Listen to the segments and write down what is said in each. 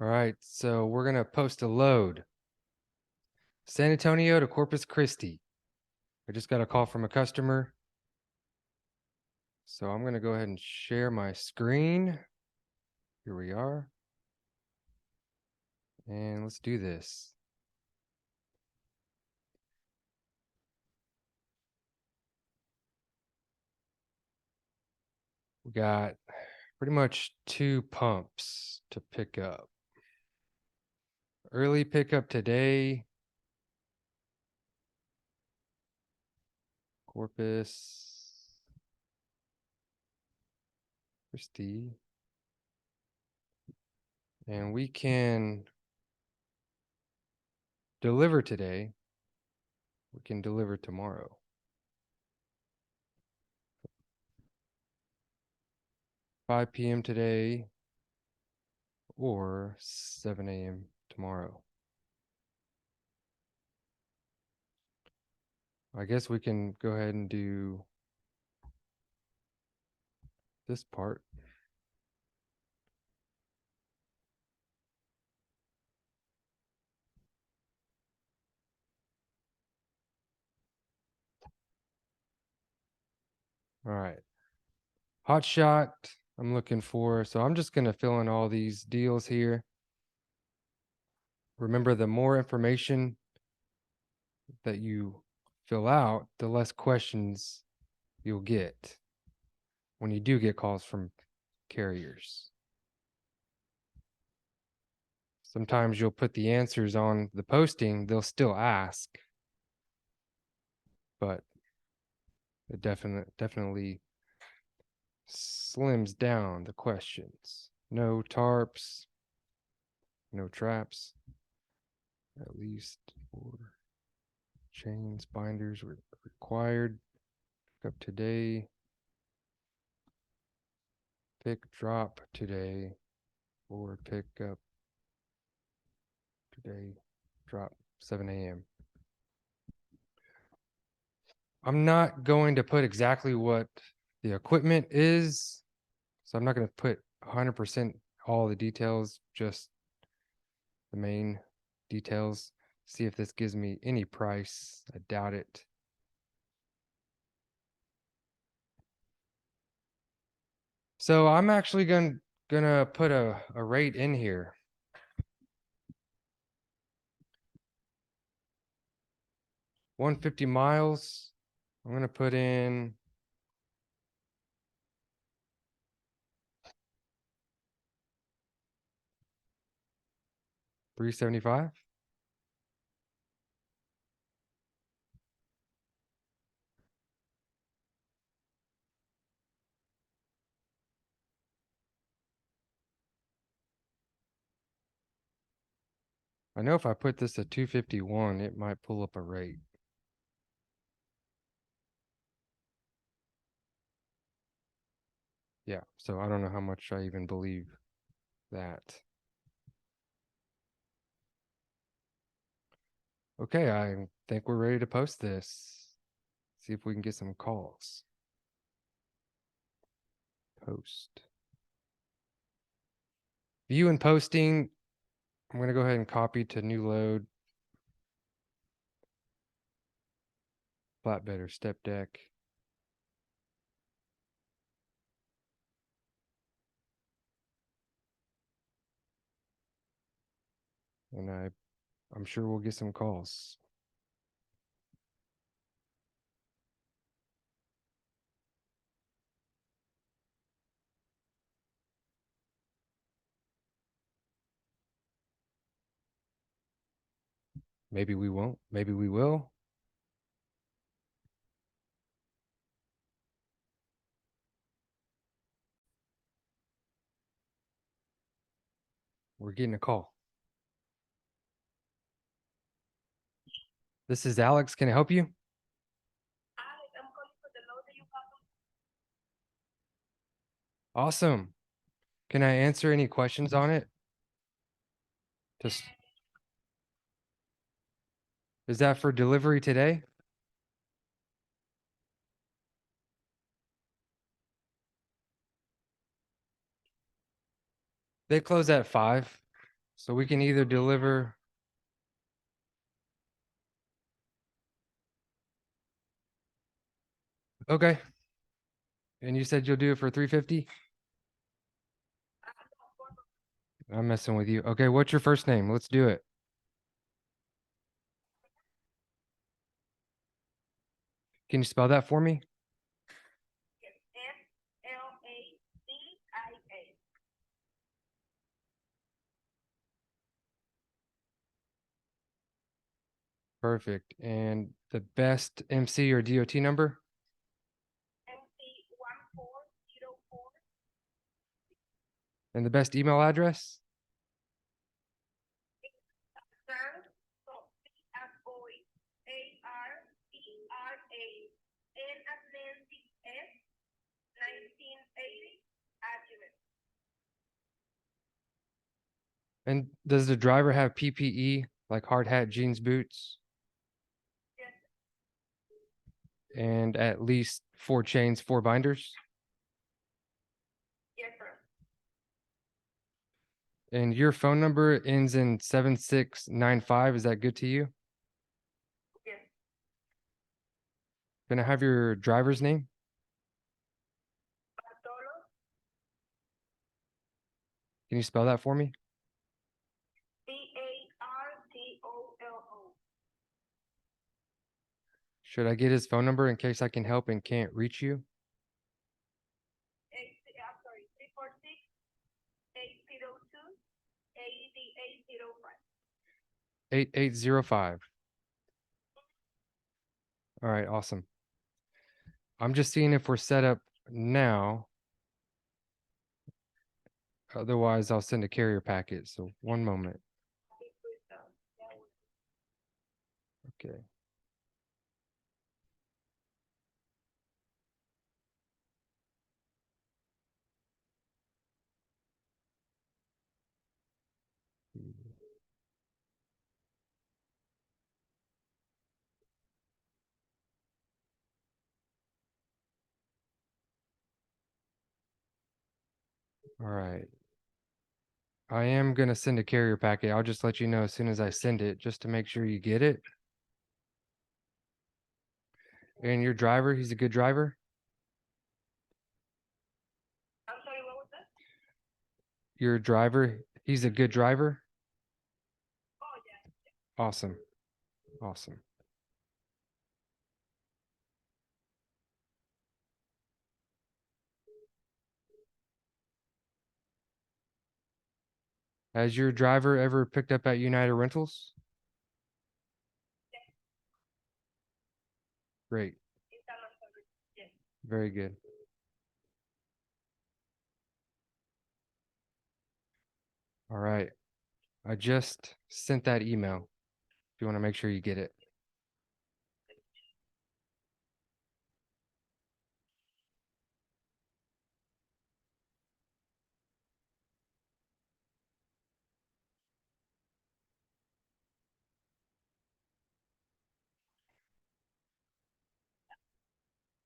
All right, so we're gonna post a load. San Antonio to Corpus Christi. I just got a call from a customer. So I'm gonna go ahead and share my screen. Here we are. And let's do this. We got pretty much 2 pumps to pick up. Early pickup today. Corpus Christi. And we can deliver today. We can deliver tomorrow. 5 p.m. today or 7 a.m. tomorrow. I guess we can go ahead and do this part. All right. Hot shot I'm looking for. So I'm just going to fill in all these deals here. Remember, the more information that you fill out, the less questions you'll get when you do get calls from carriers. Sometimes you'll put the answers on the posting, they'll still ask, but it definitely slims down the questions. No tarps, no traps, at least 4 chains, binders were required. Pick up today. Pick drop today, or pick up today, drop 7 a.m. I'm not going to put exactly what the equipment is, so I'm not going to put 100% all the details, just the main details. See if this gives me any price. I doubt it. So I'm actually gonna put a rate in here. 150 miles. I'm gonna put in $375. I know if I put this at 251, it might pull up a rate. Yeah, so I don't know how much I even believe that. Okay, I think we're ready to post this. See if we can get some calls. Post. View and posting. I'm going to go ahead and copy to new load. Flatbed or step deck. And I'm sure we'll get some calls. Maybe we won't. Maybe we will. We're getting a call. This is Alex. Can I help you? Awesome. Can I answer any questions on it? Just is that for delivery today? They close at 5. So we can either deliver. Okay. And you said you'll do it for 350? I'm messing with you. Okay, what's your first name? Let's do it. Can you spell that for me? Flacia. Perfect. And the best MC or DOT number? MC 1404. And the best email address? Sir, so C as boy, ARCRA, N as Nancy, S 1980 at Gmail. And does the driver have PPE, like hard hat, jeans, boots, Yes, and at least 4 chains, 4 binders? yes, sir. And your phone number ends in 7695. Is that good to you? Yes. Can I have your driver's name? Bartolo, Can you spell that for me? Bartolo. Should I get his phone number in case I can help and can't reach you? I'm sorry, 346-802-8805. 8805. All right, awesome. I'm just seeing if we're set up now. Otherwise, I'll send a carrier packet. So 1 moment. Okay. All right. I am going to send a carrier packet. I'll just let you know as soon as I send it, just to make sure you get it. And your driver, he's a good driver? I'm sorry, what was that? Your driver, he's a good driver? Oh, yeah. Awesome. Awesome. Has your driver ever picked up at United Rentals? Great. It's a lot of it. Yes. Very good. All right. I just sent that email. If you want to make sure you get it.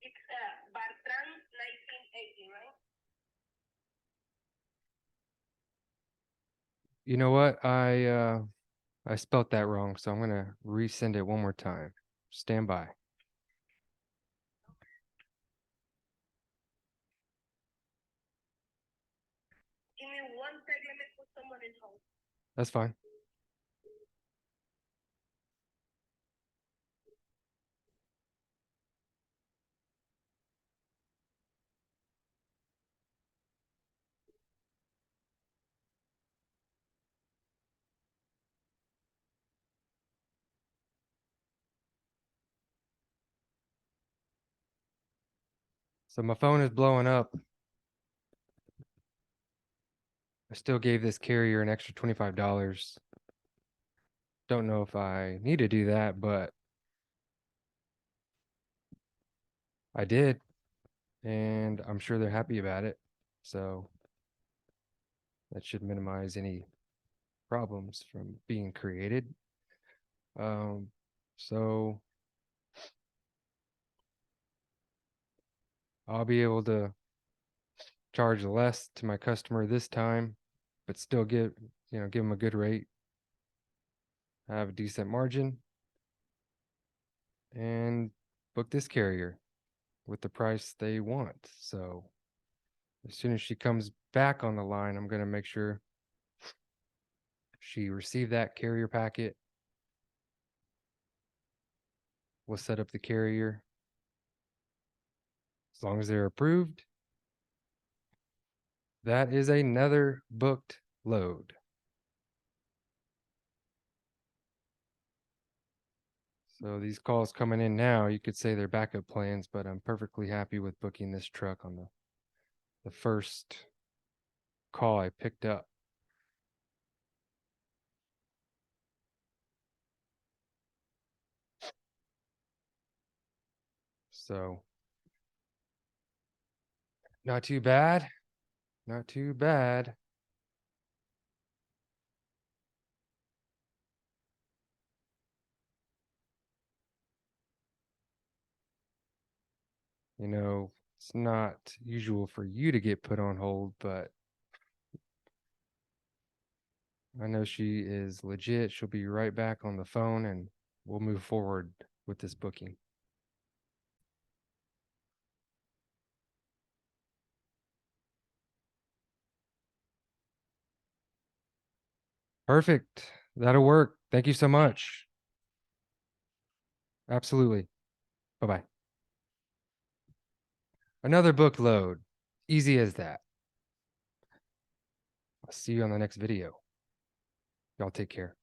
It's Bartran 1980, right? You know what? I spelt that wrong, so I'm gonna resend it one more time. Stand by. Give me 1 second, let me put someone in hold. That's fine. So my phone is blowing up. I still gave this carrier an extra $25. Don't know if I need to do that, but I did. And I'm sure they're happy about it. So that should minimize any problems from being created. So I'll be able to charge less to my customer this time, but still give them a good rate, have a decent margin, and book this carrier with the price they want. So as soon as she comes back on the line, I'm going to make sure she received that carrier packet. We'll set up the carrier. As long as they're approved, that is another booked load. So these calls coming in now, you could say they're backup plans, but I'm perfectly happy with booking this truck on the first call I picked up. So not too bad. Not too bad. It's not usual for you to get put on hold, but I know she is legit. She'll be right back on the phone and we'll move forward with this booking. Perfect. That'll work. Thank you so much. Absolutely. Bye-bye. Another book load. Easy as that. I'll see you on the next video. Y'all take care.